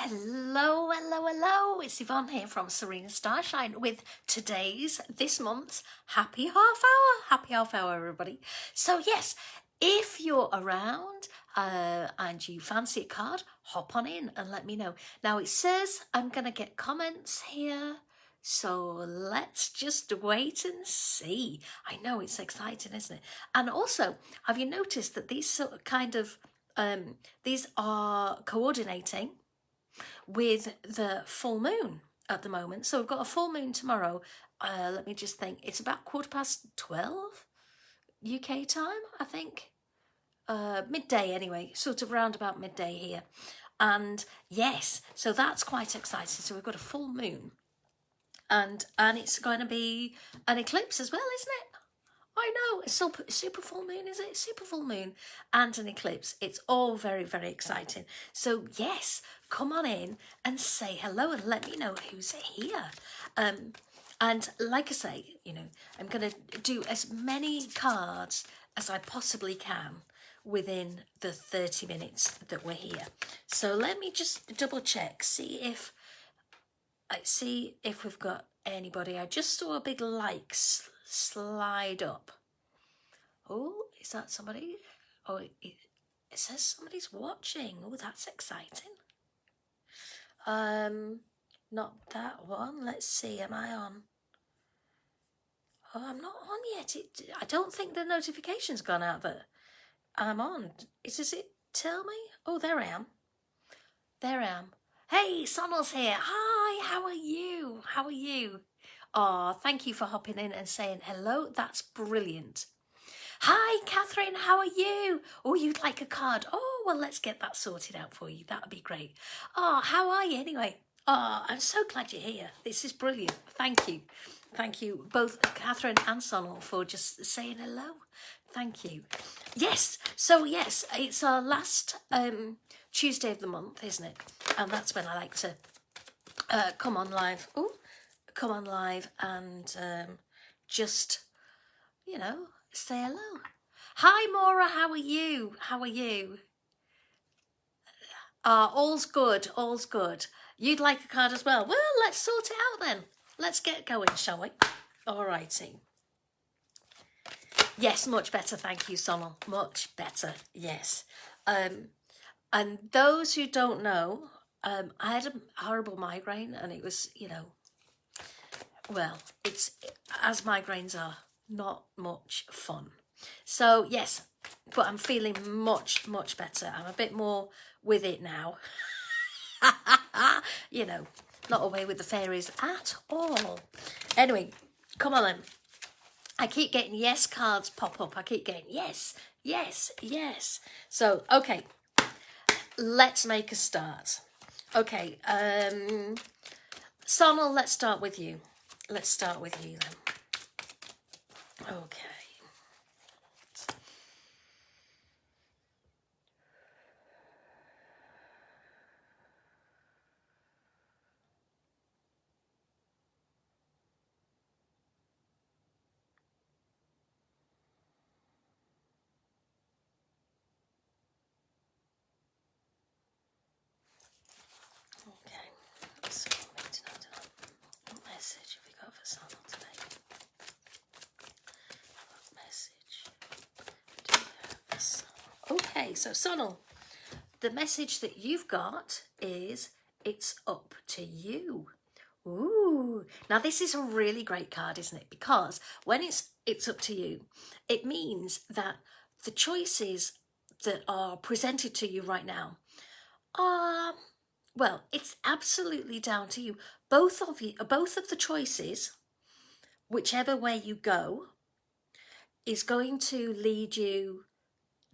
Hello, hello, hello. It's Yvonne here from Serena Starshine with this month's Happy Half Hour. Happy Half Hour, everybody. So yes, if you're around and you fancy a card, hop on in and let me know. Now it says I'm going to get comments here. So let's just wait and see. I know it's exciting, isn't it? And also, have you noticed that these sort of these are coordinating with the full moon at the moment? So we've got a full moon tomorrow. Let me just think. It's about 12:15 UK time, I think. Midday anyway, sort of round about midday here. And yes, so that's quite exciting. So we've got a full moon. And it's going to be an eclipse as well, isn't it? I know, it's super full moon, is it? Super full moon and an eclipse. It's all very, very exciting. So yes, come on in and say hello and let me know who's here. And like I say, I'm going to do as many cards as I possibly can within the 30 minutes that we're here. So let me just double check, see if we've got anybody. I just saw a big like slide up. Oh, is that somebody? Oh, it says somebody's watching. Oh, that's exciting. Not that one. Let's see, am I on? Oh, I'm not on yet. I don't think the notification's gone out that I'm on. Does it tell me? Oh, there I am. There I am. Hey, Sonal's here. Hi, how are you? How are you? Oh, thank you for hopping in and saying hello. That's brilliant. Hi, Catherine, how are you? Oh, you'd like a card? Oh, well, let's get that sorted out for you. That would be great. Oh, how are you anyway? Oh, I'm so glad you're here. This is brilliant. Thank you. Thank you, both Catherine and Sonal, for just saying hello. Thank you. Yes, so yes, it's our last Tuesday of the month, isn't it? And that's when I like to come on live. Oh, come on live and just, say hello. Hi, Maura, how are you? How are you? All's good, all's good. You'd like a card as well? Well, let's sort it out then. Let's get going, shall we? All righty. Yes, much better, thank you, Sonal. Much better, yes. And those who don't know, I had a horrible migraine, and it was, well, it's, as migraines are, not much fun. So yes, but I'm feeling much, much better. I'm a bit more with it now. Not away with the fairies at all. Anyway, come on then. I keep getting yes cards pop up. I keep getting yes, yes, yes. So, okay, let's make a start. Okay, Sonal, let's start with you. Let's start with you then. Okay. Okay, so what message have we got for Sonal today? What message do you have for Sonal? Okay, so Sonal, the message that you've got is it's up to you. Ooh, now this is a really great card, isn't it? Because when it's up to you, it means that the choices that are presented to you right now are, well, it's absolutely down to you. Both of the choices, whichever way you go, is going to lead you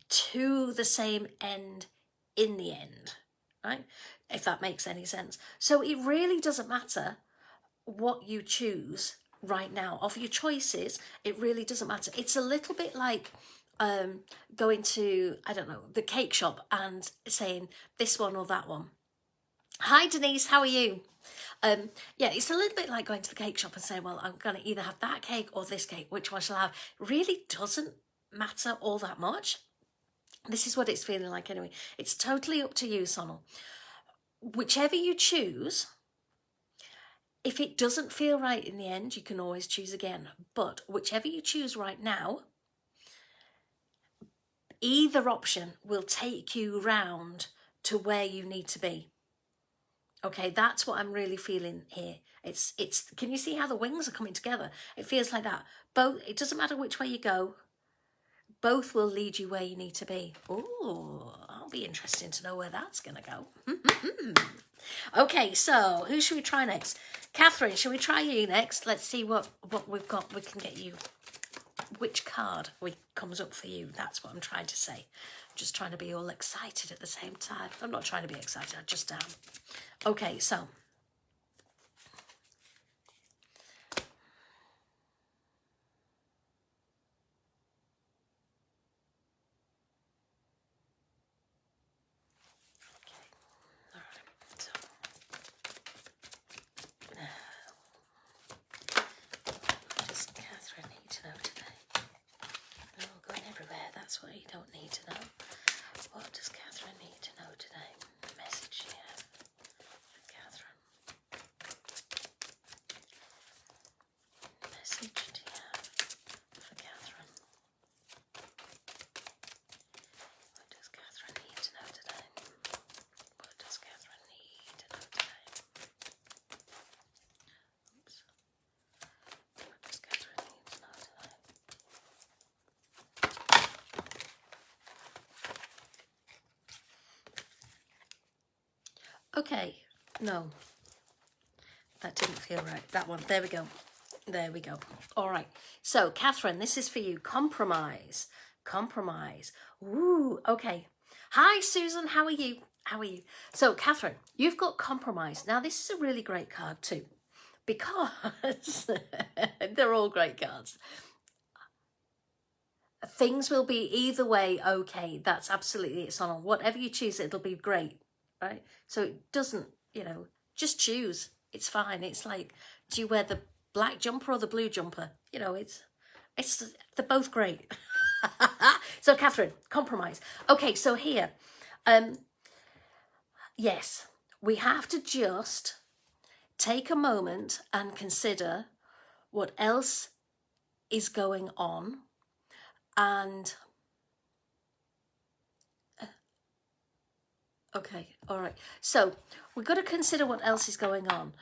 to the same end in the end, right? If that makes any sense. So it really doesn't matter what you choose right now. Of your choices, it really doesn't matter. It's a little bit like going to, I don't know, the cake shop and saying this one or that one. Hi Denise, how are you? Yeah, it's a little bit like going to the cake shop and saying, well, I'm going to either have that cake or this cake. Which one shall I have? Really doesn't matter all that much. This is what it's feeling like anyway. It's totally up to you, Sonal. whichever you choose, if it doesn't feel right in the end, you can always choose again. But whichever you choose right now, either option will take you round to where you need to be. Okay, that's what I'm really feeling here. It's. Can you see how the wings are coming together? It feels like that. Both. It doesn't matter which way you go. Both will lead you where you need to be. Oh, that'll be interesting to know where that's going to go. Okay, so who should we try next? Catherine, should we try you next? Let's see what we've got. We can get you. Which card comes up for you? That's what I'm trying to say. I'm just trying to be all excited at the same time. I'm not trying to be excited. I just am. Okay, so. That's what you don't need to know. What does Catherine need to know today? Message here for Catherine. Message here for Catherine. What does Catherine need to know today? What does Catherine need to know today? Oops. What does Catherine need to know today? Okay, no, that didn't feel right. That one, there we go. There we go. All right. So, Catherine, this is for you. Compromise. Compromise. Ooh, okay. Hi, Susan. How are you? How are you? So, Catherine, you've got compromise. Now, this is a really great card too, because they're all great cards. Things will be either way okay. That's absolutely, it's on. Whatever you choose, it'll be great. Right? So it doesn't, just choose. It's fine. It's like, do you wear the black jumper or the blue jumper? It's they're both great. So Catherine, compromise. Okay, so here, yes, we have to just take a moment and consider what else is going on, and okay, all right. So we've got to consider what else is going on,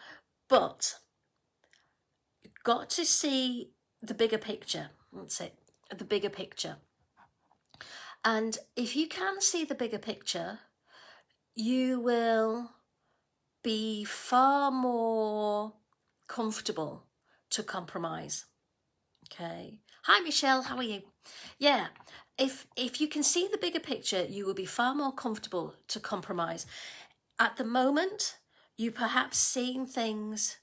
but you've got to see the bigger picture. That's it, the bigger picture. And if you can see the bigger picture, you will be far more comfortable to compromise. Okay. Hi, Michelle. How are you? Yeah. If you can see the bigger picture, you will be far more comfortable to compromise. At the moment, you perhaps seeing things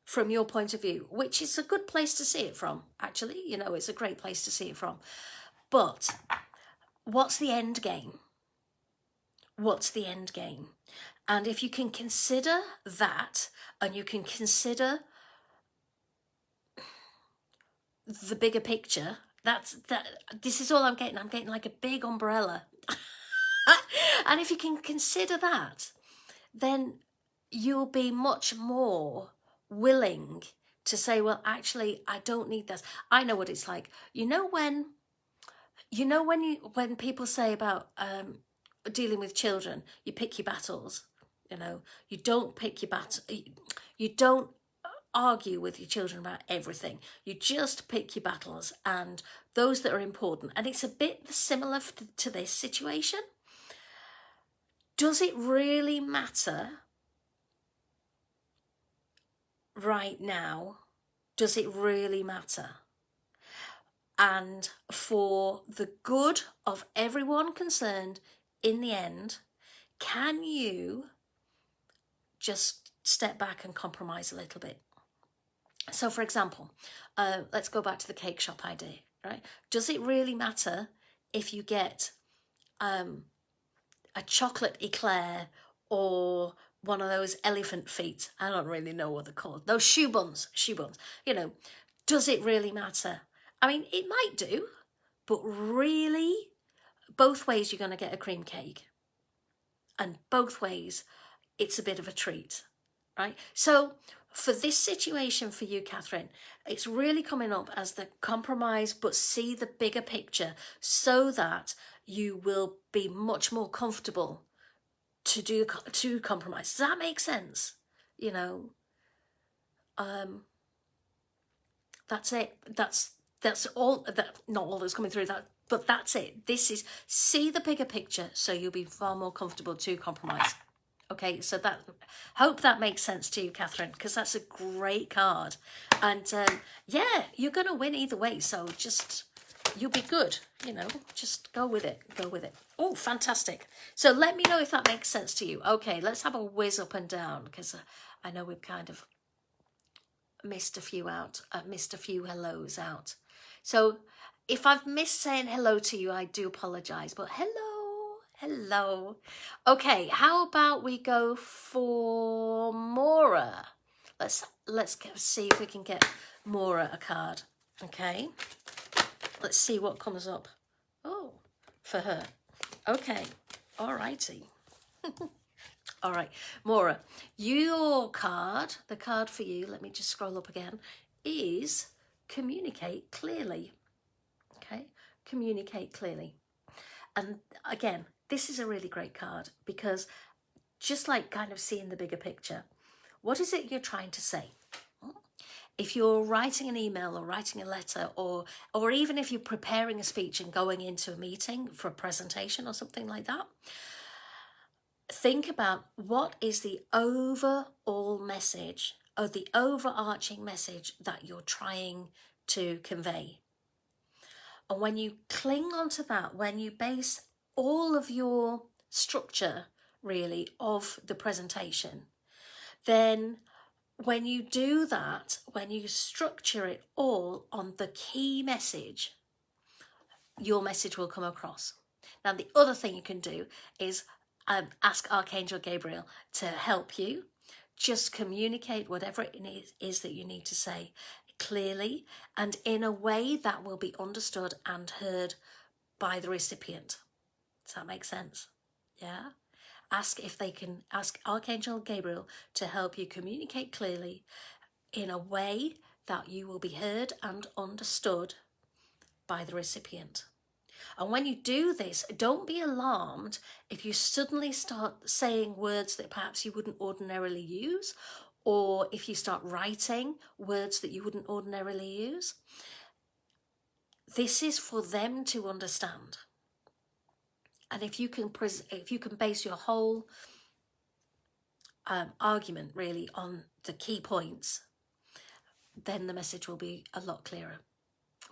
from your point of view, which is a good place to see it from, actually. It's a great place to see it from. But what's the end game? What's the end game? And if you can consider that, and you can consider the bigger picture, this is all I'm getting. I'm getting like a big umbrella. And if you can consider that, then you'll be much more willing to say, well, actually, I don't need this. I know what it's like. When people say about dealing with children, you pick your battles. You don't pick your battle. You don't argue with your children about everything. You just pick your battles, and those that are important. And it's a bit similar to this situation. Does it really matter right now? Does it really matter? And for the good of everyone concerned, in the end, can you just step back and compromise a little bit? So, for example, let's go back to the cake shop idea, right? Does it really matter if you get a chocolate eclair or one of those elephant feet? I don't really know what they're called. Those shoe buns. Does it really matter? I mean, it might do, but really, both ways you're going to get a cream cake. And both ways, it's a bit of a treat, right? So for this situation for you, Catherine, it's really coming up as the compromise, but see the bigger picture so that you will be much more comfortable to compromise. Does that make sense? You know, that's it. That's all. That not all that's coming through that, but that's it. This is see the bigger picture, so you'll be far more comfortable to compromise. Okay, so that hope that makes sense to you, Catherine, because that's a great card, and yeah, you're gonna win either way. So just you'll be good. You know, just go with it. Go with it. Oh, fantastic. So let me know if that makes sense to you. Okay, let's have a whiz up and down because I know we've kind of missed a few out. Missed a few hellos out. So if I've missed saying hello to you, I do apologize. But hello. Okay, how about we go for Maura? Let's see if we can get Maura a card. Okay, let's see what comes up. Oh, for her. Okay, all righty. All right, Maura, your card, the card for you, let me just scroll up again, is communicate clearly. Okay, communicate clearly. And again, this is a really great card because just like kind of seeing the bigger picture, what is it you're trying to say? If you're writing an email or writing a letter, or even if you're preparing a speech and going into a meeting for a presentation or something like that, think about what is the overall message or the overarching message that you're trying to convey. And when you cling onto that, when you base all of your structure really of the presentation, then when you do that, when you structure it all on the key message, your message will come across. Now, the other thing you can do is ask Archangel Gabriel to help you. Just communicate whatever it is that you need to say clearly and in a way that will be understood and heard by the recipient. Does that make sense? Yeah. Ask Archangel Gabriel to help you communicate clearly in a way that you will be heard and understood by the recipient. And when you do this, don't be alarmed if you suddenly start saying words that perhaps you wouldn't ordinarily use, or if you start writing words that you wouldn't ordinarily use. This is for them to understand. And if you can base your whole argument really on the key points, then the message will be a lot clearer.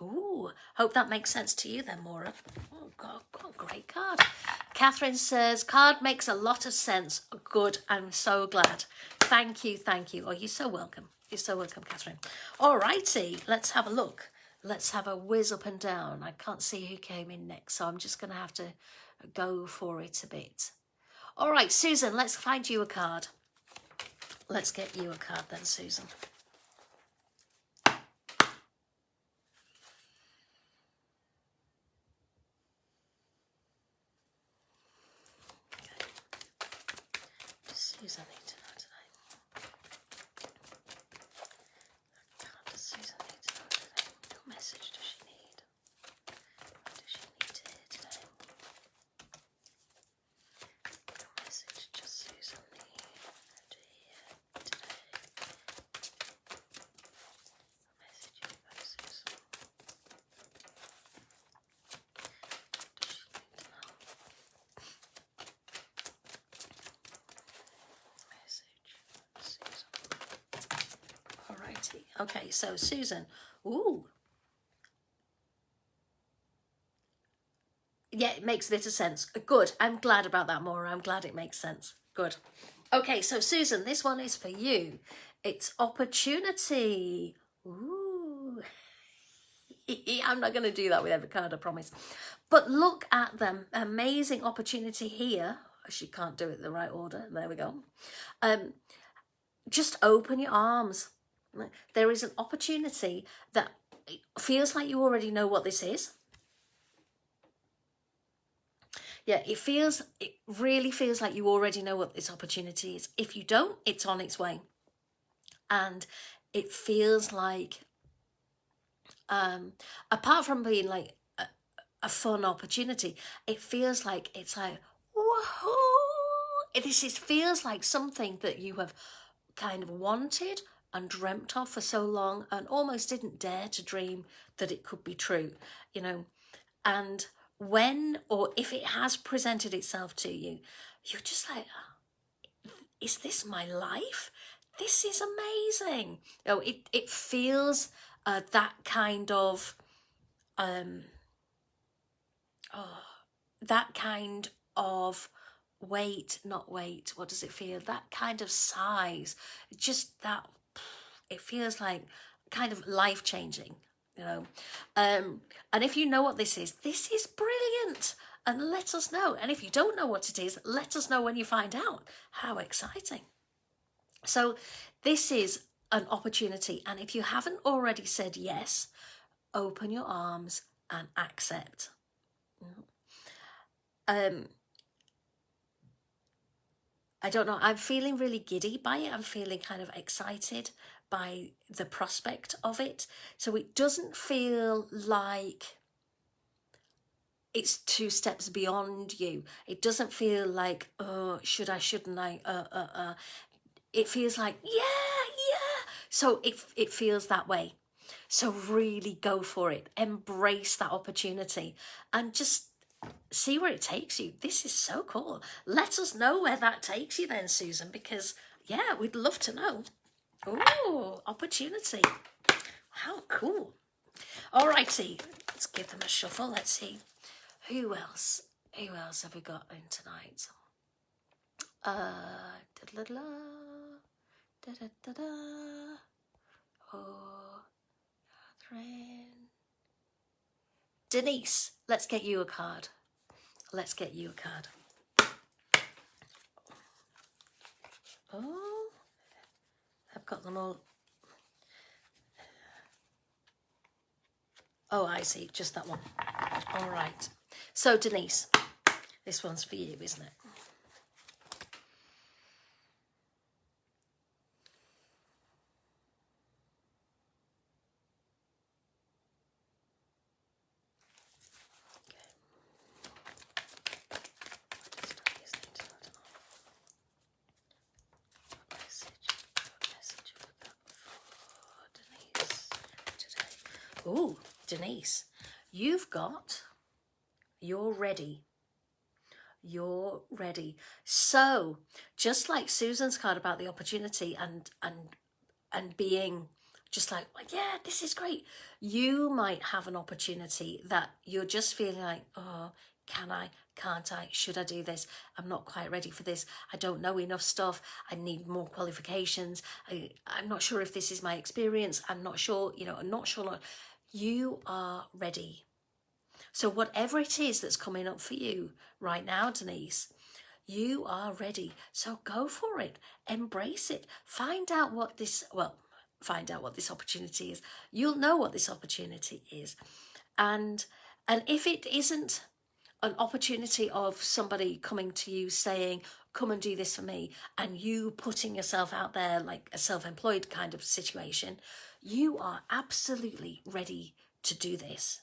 Ooh, hope that makes sense to you then, Maura. Oh God, what a great card. Catherine says, card makes a lot of sense. Good, I'm so glad. Thank you. Oh, you're so welcome. You're so welcome, Catherine. All righty, let's have a look. Let's have a whiz up and down. I can't see who came in next, so I'm just going to have to go for it a bit. All right, Susan, let's find you a card. Let's get you a card then, Susan. Okay. Susan need to know today. What does Susan need to know today? What message does she need? What does she need to hear today? What message does Susan need to hear today? What message you got, Susan? Does she need to know? Message, Susan. Alrighty. Okay, so Susan. Ooh. Yeah, it makes a bit of sense. Good. I'm glad about that, Maura. I'm glad it makes sense. Good. Okay, so Susan, this one is for you. It's opportunity. Ooh. I'm not going to do that with every card, I promise. But look at the amazing opportunity here. She can't do it in the right order. There we go. Just open your arms. There is an opportunity that feels like you already know what this is. Yeah, it really feels like you already know what this opportunity is. If you don't, it's on its way. And it feels like, apart from being like a fun opportunity, it feels like it's like, woohoo! Feels like something that you have kind of wanted and dreamt of for so long and almost didn't dare to dream that it could be true, you know. And when or if it has presented itself to you, you're just like, is this my life? This is amazing. You know, it feels that kind of that kind of weight, not weight, what does it feel? That kind of size, just that, it feels like kind of life changing, you know. And if you know what this is brilliant. And let us know. And if you don't know what it is, let us know when you find out. How exciting. So this is an opportunity. And if you haven't already said yes, open your arms and accept. I don't know, I'm feeling really giddy by it. I'm feeling kind of excited by the prospect of it. So it doesn't feel like it's two steps beyond you. It doesn't feel like, oh, should I, shouldn't I? It feels like, yeah. So it feels that way. So really go for it. Embrace that opportunity and just see where it takes you. This is so cool. Let us know where that takes you then, Susan, because yeah, we'd love to know. Oh, opportunity. How cool. All righty, let's give them a shuffle. Let's see. Who else have we got in tonight? Da-da-da, da-da-da-da. Oh, Catherine. Denise, let's get you a card. Let's get you a card. Oh, I've got them all. Oh, I see, just that one. All right. So, Denise, this one's for you, isn't it? Oh, Denise, you're ready. You're ready. So, just like Susan's card about the opportunity and being just like, well, yeah, this is great. You might have an opportunity that you're just feeling like, oh, can I? Can't I? Should I do this? I'm not quite ready for this. I don't know enough stuff. I need more qualifications. I'm not sure if this is my experience. I'm not sure, I'm not sure. You are ready. So whatever it is that's coming up for you right now, Denise, you are ready. So go for it. Embrace it. Find out what this opportunity is. You'll know what this opportunity is. And if it isn't an opportunity of somebody coming to you saying, come and do this for me, and you putting yourself out there like a self-employed kind of situation, you are absolutely ready to do this.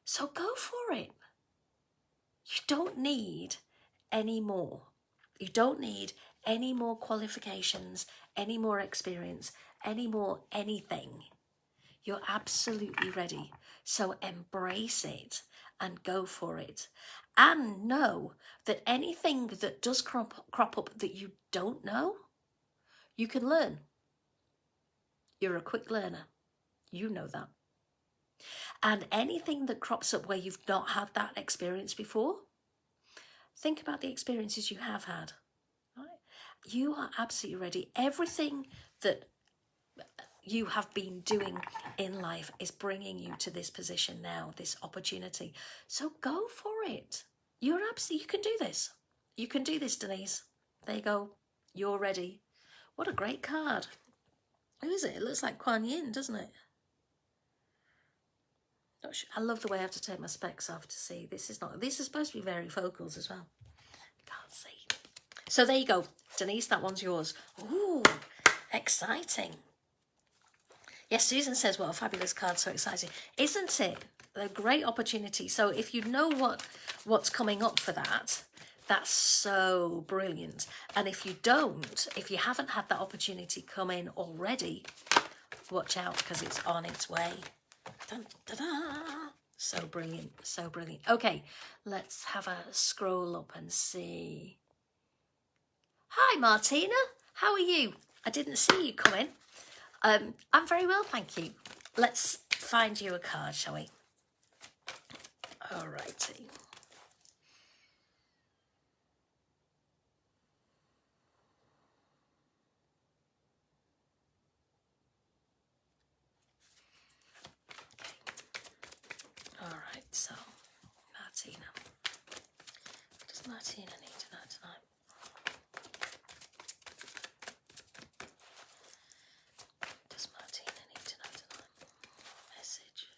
So go for it. You don't need any more. You don't need any more qualifications, any more experience, any more anything. You're absolutely ready. So embrace it and go for it. And know that anything that does crop up that you don't know, you can learn. You're a quick learner. You know that. And anything that crops up where you've not had that experience before, think about the experiences you have had. Right? You are absolutely ready. Everything that you have been doing in life is bringing you to this position now, this opportunity. So go for it. You can do this. You can do this, Denise. There you go. You're ready. What a great card. Who is it? It looks like Kuan Yin, doesn't it? Not sure. I love the way I have to take my specs off to see. This is supposed to be varifocals as well. Can't see. So there you go. Denise, that one's yours. Ooh, exciting. Yes, Susan says, what a fabulous card, so exciting. Isn't it? A great opportunity. So if you know what's coming up for that, that's so brilliant. And if you don't, if you haven't had that opportunity come in already, watch out, because it's on its way. Dun, da, da. So brilliant, so brilliant. Okay, let's have a scroll up and see. Hi, Martina. How are you? I didn't see you come in. I'm very well, thank you. Let's find you a card, shall we? Alrighty. Alright, so Martina. What does Martina need to know tonight? Does Martina need to know tonight? Message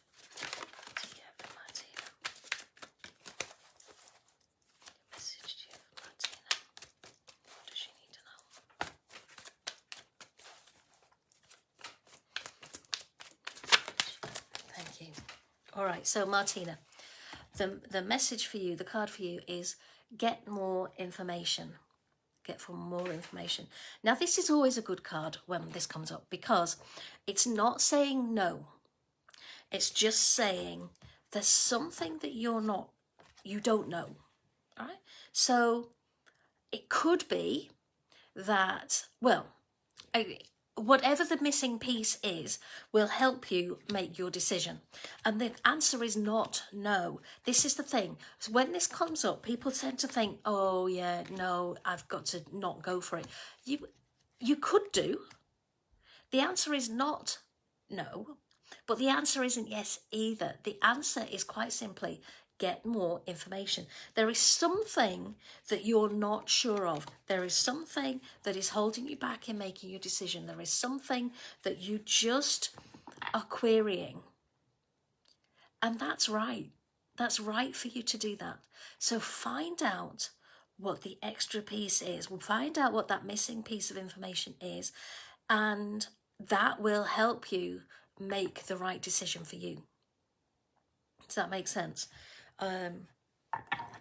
to you for Martina. Message to you for Martina. What does she need to know? Thank you. All right, so Martina, the message for you, the card for you is get more information. Get for more information. Now, this is always a good card when this comes up because it's not saying no. It's just saying there's something that you don't know. All right? So it could be that, well, whatever the missing piece is will help you make your decision. And the answer is not no. This is the thing. So when this comes up, people tend to think, oh yeah, no, I've got to not go for it. You could do. The answer is not no, but the answer isn't yes either. The answer is quite simply get more information. There is something that you're not sure of. There is something that is holding you back in making your decision. There is something that you just are querying. And that's right. That's right for you to do that. So find out what the extra piece is. We'll find out what that missing piece of information is, and that will help you make the right decision for you. Does that make sense?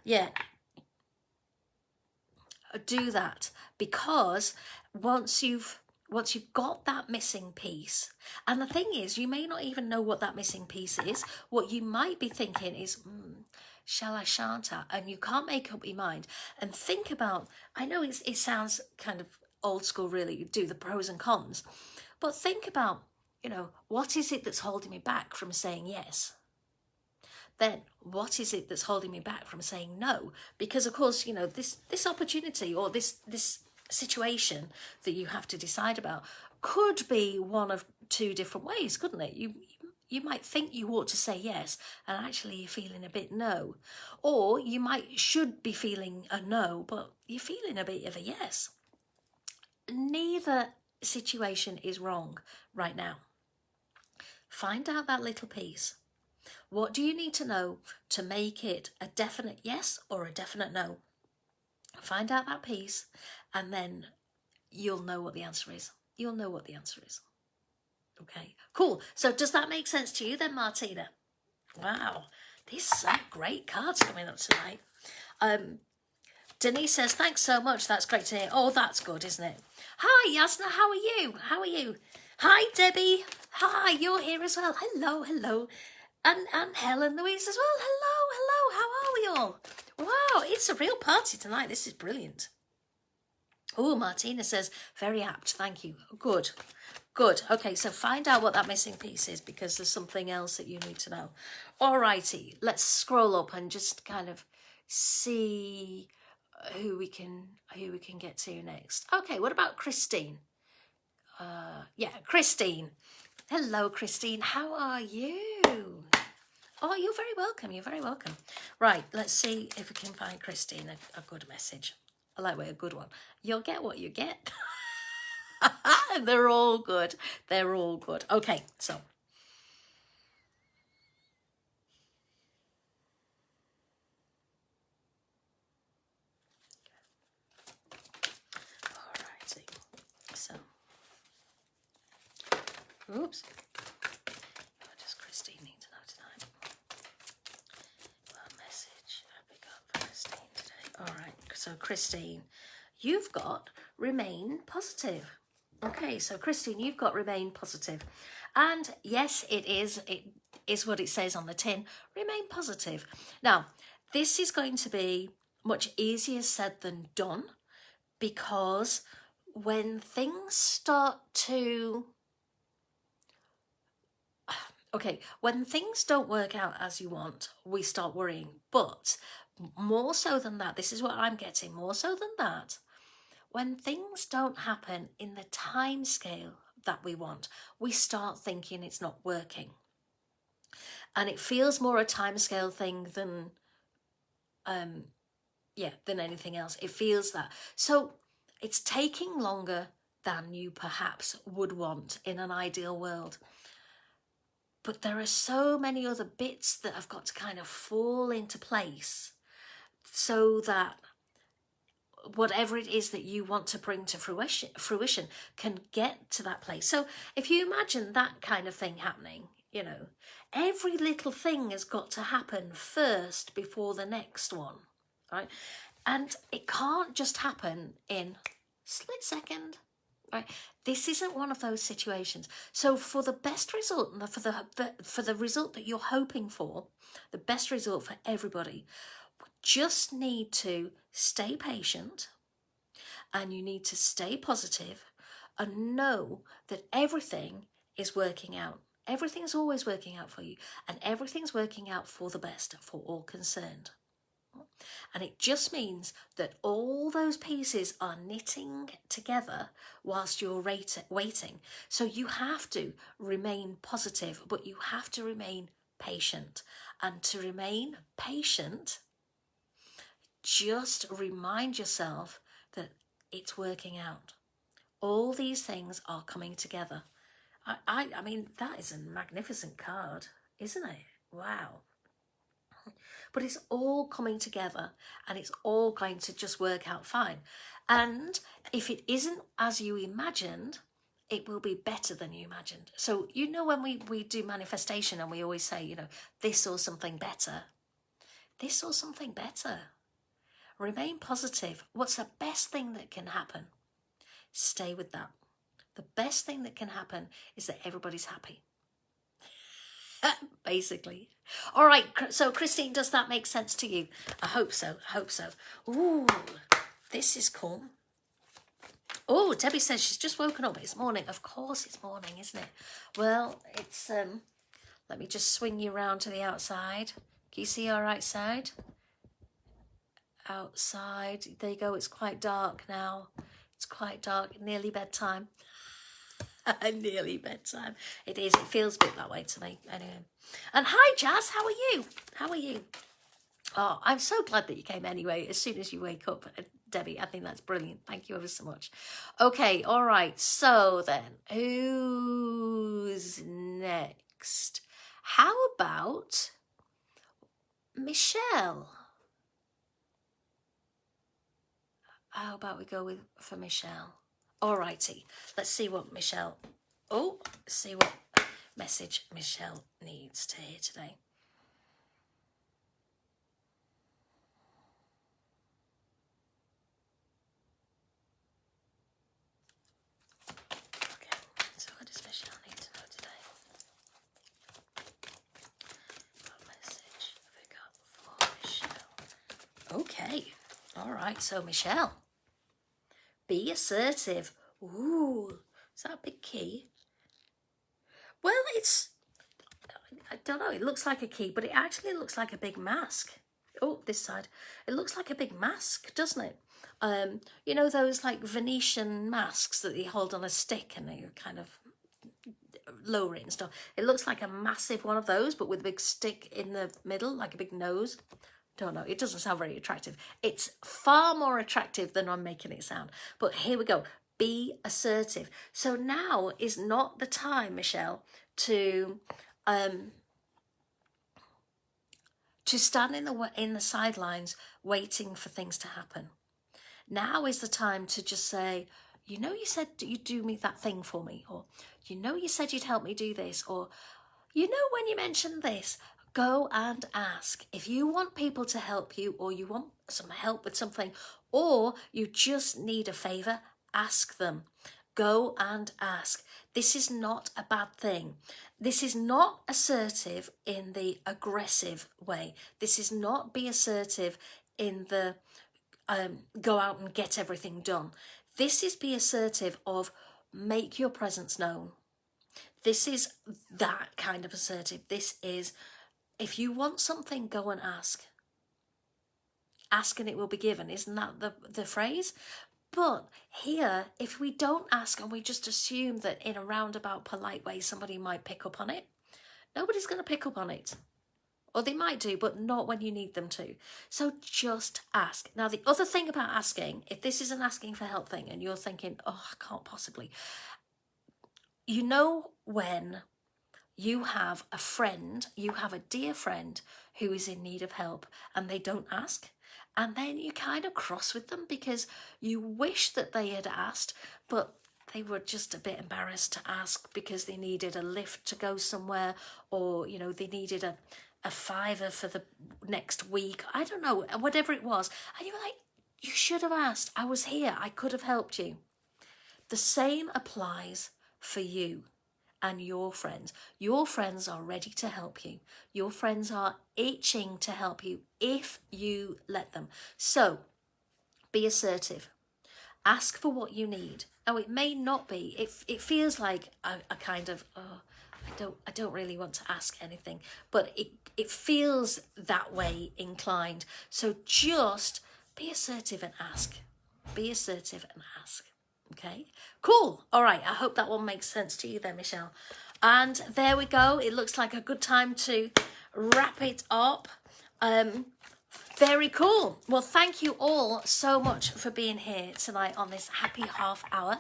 Yeah, do that, because once you've got that missing piece, and the thing is, you may not even know what that missing piece is. What you might be thinking is, shall I, shan't I? And you can't make up your mind and think about, I know it sounds kind of old school, really, you do the pros and cons, but think about, what is it that's holding me back from saying yes? Then what is it that's holding me back from saying no? Because of course, this opportunity or this situation that you have to decide about could be one of two different ways, couldn't it? You might think you ought to say yes, and actually you're feeling a bit no. Or you should be feeling a no, but you're feeling a bit of a yes. Neither situation is wrong right now. Find out that little piece. What do you need to know to make it a definite yes or a definite no? Find out that piece, and then you'll know what the answer is. You'll know what the answer is. Okay, cool. So does that make sense to you then, Martina? Wow, these are some great cards coming up tonight. Denise says, thanks so much. That's great to hear. Oh, that's good, isn't it? Hi, Yasna. How are you? How are you? Hi, Debbie. Hi, you're here as well. Hello, hello. And Helen Louise as well. Hello. How are we all? Wow, it's a real party tonight. This is brilliant. Oh, Martina says, very apt. Thank you. Good. Okay, so find out what that missing piece is, because there's something else that you need to know. All righty, let's scroll up and just kind of see who we can get to next. Okay, what about Christine? Yeah, Christine. Hello, Christine. How are you? Oh, you're very welcome. You're very welcome. Right, let's see if we can find Christine a good message. I like a good one. You'll get what you get. They're all good. They're all good. Okay, so Oops. What does Christine need to know tonight? What message have we got for Christine today? All right, so Christine, you've got remain positive. Okay, so Christine, you've got remain positive. And yes, it is what it says on the tin, remain positive. Now, this is going to be much easier said than done, because when things start to, okay, when things don't work out as you want, we start worrying. But more so than that, this is what I'm getting, more so than that, when things don't happen in the time scale that we want, we start thinking it's not working. And it feels more a timescale thing than than anything else. It feels that. So it's taking longer than you perhaps would want in an ideal world. But there are so many other bits that have got to kind of fall into place so that whatever it is that you want to bring to fruition can get to that place. So if you imagine that kind of thing happening, you know, every little thing has got to happen first before the next one, right? And it can't just happen in a split second, right? This isn't one of those situations. So for the best result, for the result that you're hoping for, the best result for everybody, we just need to stay patient, and you need to stay positive and know that everything is working out. Everything's always working out for you, and everything's working out for the best for all concerned. And it just means that all those pieces are knitting together whilst you're waiting. So you have to remain positive, but you have to remain patient. And to remain patient, just remind yourself that it's working out. All these things are coming together. I mean, that is a magnificent card, isn't it? Wow. But it's all coming together, and it's all going to just work out fine. And if it isn't as you imagined, it will be better than you imagined. So, you know, when we do manifestation and we always say, you know, this or something better, this or something better. Remain positive. What's the best thing that can happen? Stay with that. The best thing that can happen is that everybody's happy. Basically. All right, so Christine, does that make sense to you? I hope so. Ooh, this is cool. Oh, Debbie says she's just woken up. It's morning. Of course it's morning, isn't it? Well, it's, let me just swing you around to the outside. Can you see our right side? Outside. There you go. It's quite dark now. It's quite dark. Nearly bedtime. Nearly bedtime. It is. It feels a bit that way to me. Anyway. And hi, Jazz. How are you? How are you? Oh, I'm so glad that you came anyway. As soon as you wake up, Debbie, I think that's brilliant. Thank you ever so much. Okay. All right. So then, who's next? How about Michelle? How about we go for Michelle? Alrighty, let's see what Michelle, see what message Michelle needs to hear today. Okay, so what does Michelle need to know today? What message have we got for Michelle? Okay, alright, so Michelle. Be assertive. Ooh, is that a big key? Well, I don't know, it looks like a key, but it actually looks like a big mask. Oh, this side. It looks like a big mask, doesn't it? You know those like Venetian masks that you hold on a stick and you kind of lower it and stuff. It looks like a massive one of those, but with a big stick in the middle, like a big nose. Don't know, it doesn't sound very attractive. It's far more attractive than I'm making it sound. But here we go. Be assertive. So now is not the time, Michelle, to stand in the sidelines waiting for things to happen. Now is the time to just say, you know, you said you'd do me that thing for me, or you know, you said you'd help me do this, or you know, when you mentioned this, go and ask. If you want people to help you, or you want some help with something, or you just need a favor, ask them. Go and ask. This is not a bad thing. This is not assertive in the aggressive way. This is not be assertive in the go out and get everything done. This is be assertive of make your presence known. This is that kind of assertive. This is, if you want something, go and ask. Ask and it will be given. Isn't that the phrase? But here, if we don't ask and we just assume that in a roundabout, polite way, somebody might pick up on it, nobody's going to pick up on it. Or they might do, but not when you need them to. So just ask. Now, the other thing about asking, if this is an asking for help thing and you're thinking, oh, I can't possibly. You know, when you have a friend, you have a dear friend who is in need of help and they don't ask, and then you kind of cross with them because you wish that they had asked, but they were just a bit embarrassed to ask because they needed a lift to go somewhere, or, you know, they needed a fiver for the next week. I don't know, whatever it was. And you were like, you should have asked. I was here. I could have helped you. The same applies for you and your friends. Your friends are ready to help you. Your friends are itching to help you if you let them. So be assertive. Ask for what you need. Now, it may not be. It feels like a kind of, oh, I don't really want to ask anything, but it feels that way inclined. So just be assertive and ask. Be assertive and ask. Okay, cool. All right, I hope that one makes sense to you there, Michelle. And there we go. It looks like a good time to wrap it up. Very cool. Well, thank you all so much for being here tonight on this happy half hour.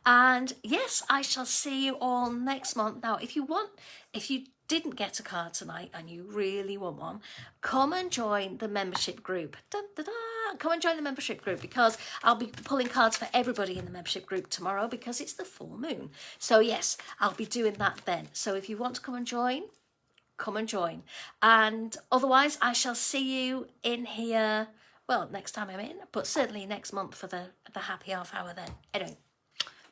And yes, I shall see you all next month. Now, if you didn't get a card tonight and you really want one, come and join the membership group. Dun, dun, dun. Come and join the membership group, because I'll be pulling cards for everybody in the membership group tomorrow because it's the full moon. So yes, I'll be doing that then. So if you want to come and join, come and join. And otherwise, I shall see you in here, well, next time I'm in, but certainly next month for the happy half hour then. Anyway,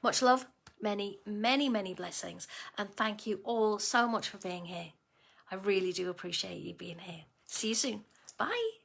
much love, many, many, many blessings. And thank you all so much for being here. I really do appreciate you being here. See you soon. Bye.